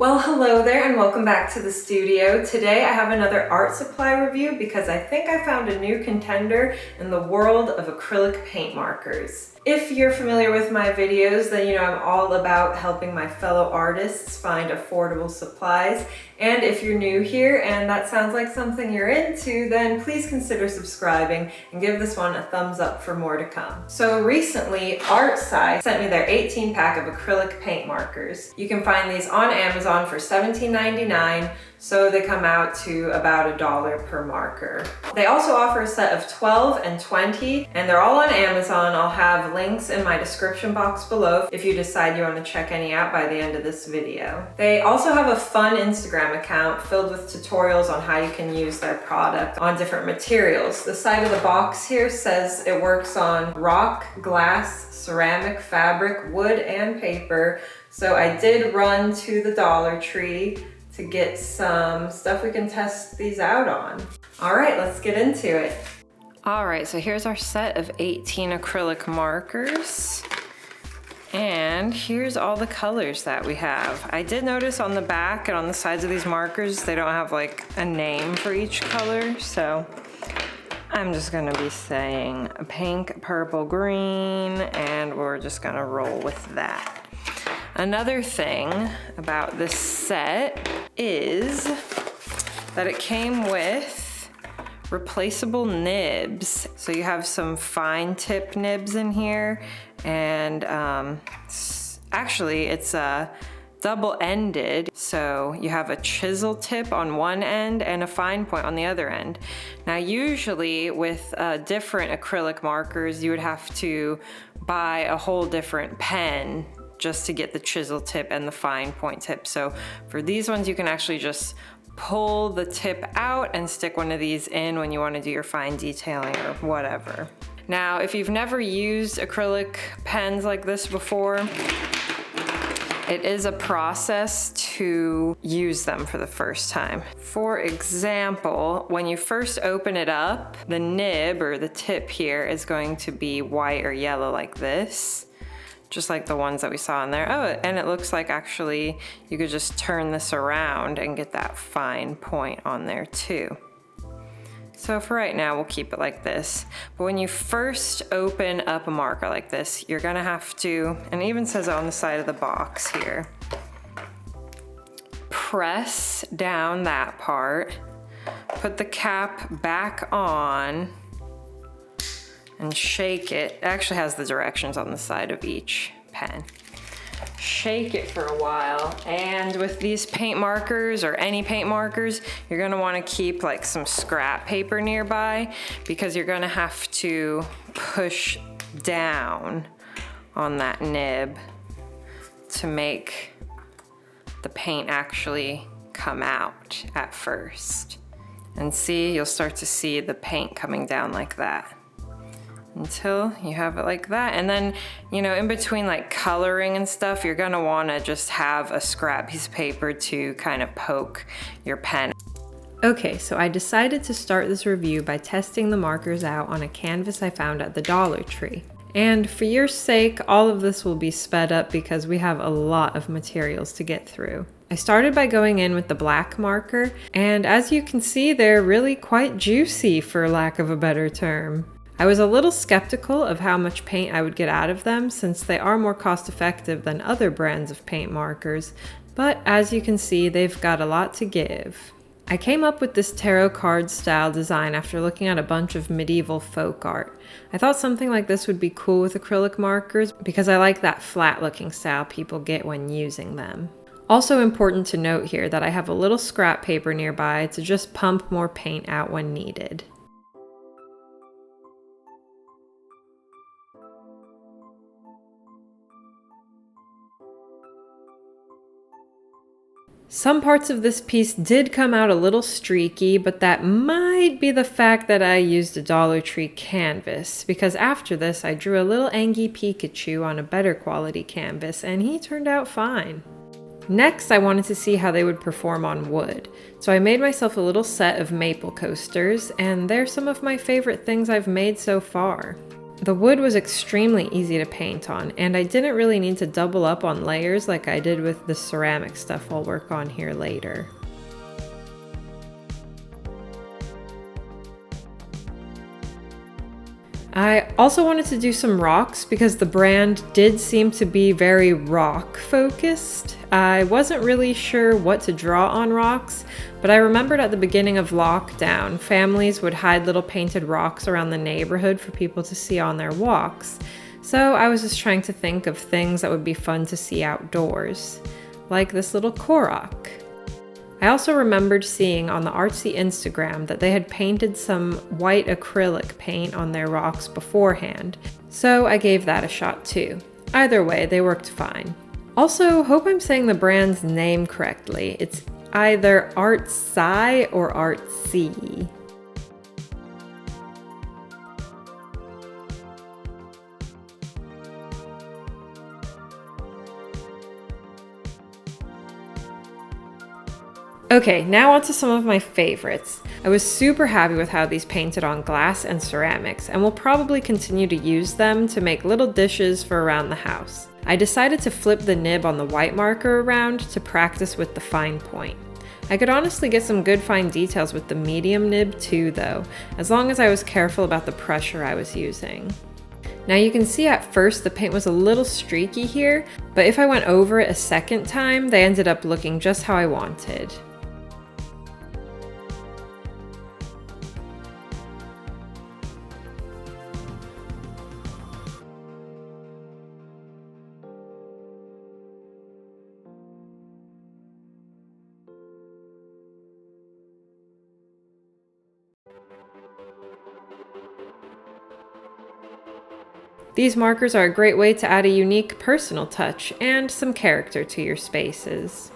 Well, hello there and welcome back to the studio. Today I have another art supply review because I think I found a new contender in the world of acrylic paint markers. If you're familiar with my videos, then you know I'm all about helping my fellow artists find affordable supplies. And if you're new here and that sounds like something you're into, then please consider subscribing and give this one a thumbs up for more to come. So recently, Artcy sent me their 18 pack of acrylic paint markers. You can find these on Amazon for $17.99, so they come out to about $1 per marker. They also offer a set of 12 and 20, and they're all on Amazon. I'll have links in my description box below if you decide you want to check any out by the end of this video. They also have a fun Instagram account filled with tutorials on how you can use their product on different materials. The side of the box here says it works on rock, glass, ceramic, fabric, wood, and paper. So I did run to the Dollar Tree to get some stuff we can test these out on. All right, let's get into it. All right, so here's our set of 18 acrylic markers. And here's all the colors that we have. I did notice on the back and on the sides of these markers, they don't have like a name for each color. So I'm just gonna be saying pink, purple, green, and we're just gonna roll with that. Another thing about this set is that it came with replaceable nibs. So you have some fine tip nibs in here, and actually it's double-ended. So you have a chisel tip on one end and a fine point on the other end. Now usually with different acrylic markers, you would have to buy a whole different pen just to get the chisel tip and the fine point tip. So for these ones, you can actually just pull the tip out and stick one of these in when you want to do your fine detailing or whatever. Now, if you've never used acrylic pens like this before, it is a process to use them for the first time. For example, when you first open it up, the nib or the tip here is going to be white or yellow like this, just like the ones that we saw in there. Oh, and it looks like actually you could just turn this around and get that fine point on there too. So for right now, we'll keep it like this. But when you first open up a marker like this, you're gonna have to, and it even says it on the side of the box here, press down that part, put the cap back on, and shake it. It actually has the directions on the side of each pen. Shake it for a while. And with these paint markers or any paint markers, you're gonna wanna keep like some scrap paper nearby because you're gonna have to push down on that nib to make the paint actually come out at first. And see, you'll start to see the paint coming down like that until you have it like that. And then, you know, in between like coloring and stuff, you're gonna wanna just have a scrap piece of paper to kind of poke your pen. Okay, so I decided to start this review by testing the markers out on a canvas I found at the Dollar Tree. And for your sake, all of this will be sped up because we have a lot of materials to get through. I started by going in with the black marker, and as you can see, they're really quite juicy, for lack of a better term. I was a little skeptical of how much paint I would get out of them since they are more cost effective than other brands of paint markers, but as you can see, they've got a lot to give. I came up with this tarot card style design after looking at a bunch of medieval folk art. I thought something like this would be cool with acrylic markers because I like that flat looking style people get when using them. Also important to note here that I have a little scrap paper nearby to just pump more paint out when needed. Some parts of this piece did come out a little streaky, but that might be the fact that I used a Dollar Tree canvas, because after this I drew a little Angie Pikachu on a better quality canvas and he turned out fine. Next, I wanted to see how they would perform on wood, so I made myself a little set of maple coasters, and they're some of my favorite things I've made so far. The wood was extremely easy to paint on, and I didn't really need to double up on layers like I did with the ceramic stuff I'll work on here later. I also wanted to do some rocks because the brand did seem to be very rock focused. I wasn't really sure what to draw on rocks, but I remembered at the beginning of lockdown, families would hide little painted rocks around the neighborhood for people to see on their walks. So I was just trying to think of things that would be fun to see outdoors, like this little korok. I also remembered seeing on the Artcy Instagram that they had painted some white acrylic paint on their rocks beforehand, so I gave that a shot too. Either way, they worked fine. Also, hope I'm saying the brand's name correctly. It's either Artcy or Artcy. Okay, now on to some of my favorites. I was super happy with how these painted on glass and ceramics, and will probably continue to use them to make little dishes for around the house. I decided to flip the nib on the white marker around to practice with the fine point. I could honestly get some good fine details with the medium nib too though, as long as I was careful about the pressure I was using. Now you can see at first the paint was a little streaky here, but if I went over it a second time, they ended up looking just how I wanted. These markers are a great way to add a unique personal touch and some character to your spaces.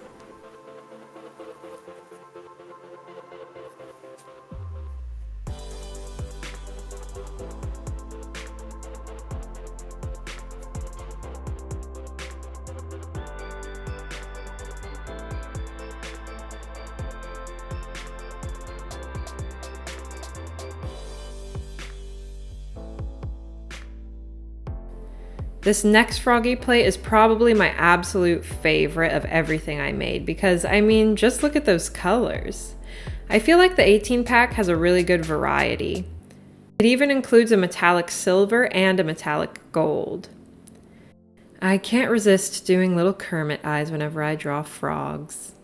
This next froggy plate is probably my absolute favorite of everything I made because, I mean, just look at those colors. I feel like the 18 pack has a really good variety. It even includes a metallic silver and a metallic gold. I can't resist doing little Kermit eyes whenever I draw frogs.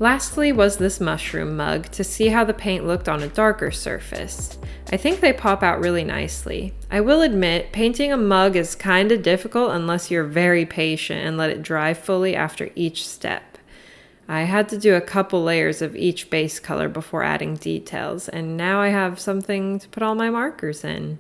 Lastly was this mushroom mug to see how the paint looked on a darker surface. I think they pop out really nicely. I will admit, painting a mug is kinda difficult unless you're very patient and let it dry fully after each step. I had to do a couple layers of each base color before adding details, and now I have something to put all my markers in.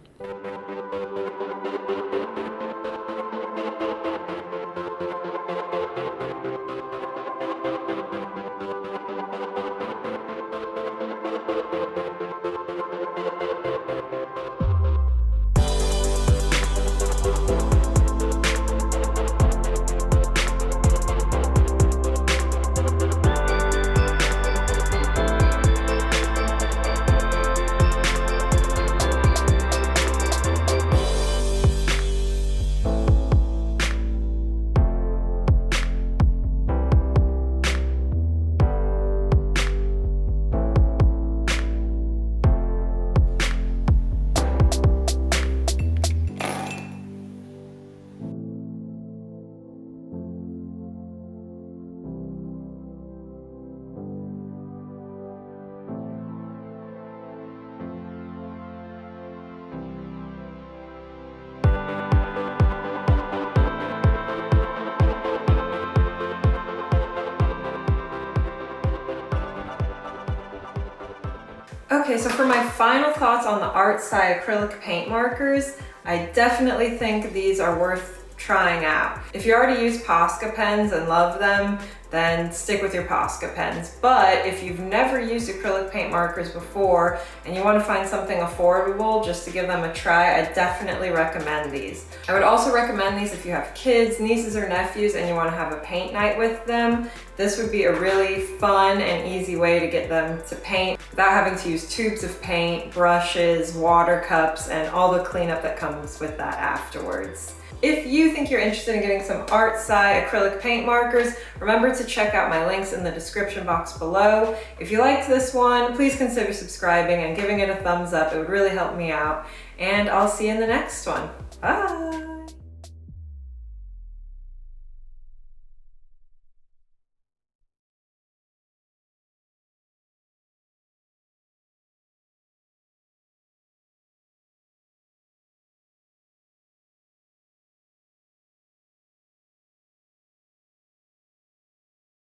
Okay, so for my final thoughts on the Artcy Acrylic paint markers, I definitely think these are worth trying out. If you already use Posca pens and love them, then stick with your Posca pens. But if you've never used acrylic paint markers before and you want to find something affordable just to give them a try, I definitely recommend these. I would also recommend these if you have kids, nieces or nephews, and you want to have a paint night with them. This would be a really fun and easy way to get them to paint without having to use tubes of paint, brushes, water cups, and all the cleanup that comes with that afterwards. If you think you're interested in getting some Artcy acrylic paint markers, remember to check out my links in the description box below. If you liked this one, please consider subscribing and giving it a thumbs up. It would really help me out. And I'll see you in the next one. Bye!